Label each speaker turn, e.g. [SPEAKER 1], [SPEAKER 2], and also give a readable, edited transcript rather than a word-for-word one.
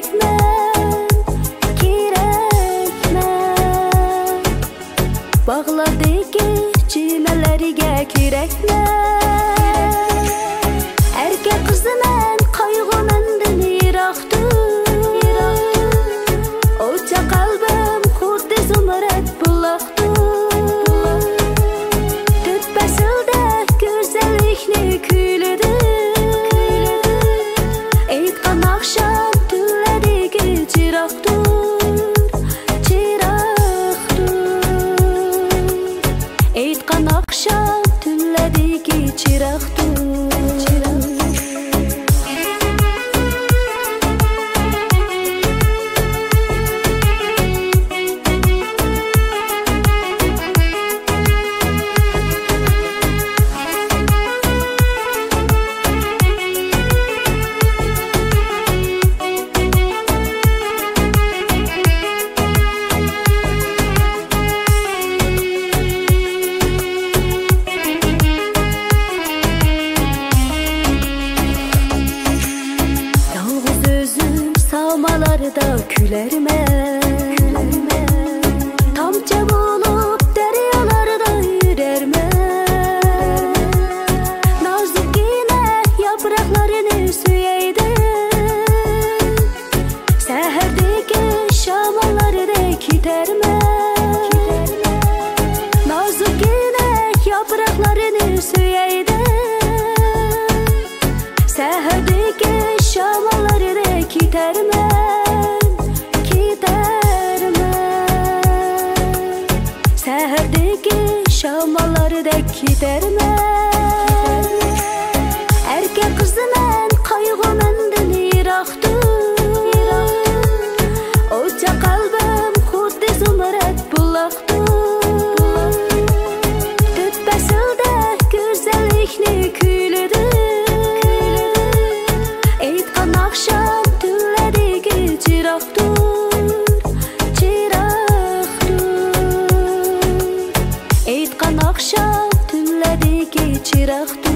[SPEAKER 1] kerakman, kerakman. Bağlardaki çimeleriga kerakman. Erkek kızıman kaygımından yiroqdur. O'cha qalbim xuddi zumrad buloqdir. To'rt faslda go'zallikni kuyladir. Aytgan oqshom tunlardagi chiroqdir, chiroqdir. Aytgan oqshom tunlardagi chiroqdir. Sağmalarda külermen, tamca bulup deryalarda yürermen. Nazik yine yapraklarını süyeydim. Seherdeki şamallarda gidermen. Nazik yine yapraklarını süyeydim. Seherdeki şamallarda gidermen, gidermen. Seherdeki şamallarda gidermen. Erkek kızıman kaygımından yiroqdir. O'cha qalbim xuddi zumrad buloqdir. To'rt faslda go'zallikni kuyladir. Aytgan oqshom tunlardagi chiroqdir, chiroqdir. Aytgan oqshom tunlardagi chiroqdir.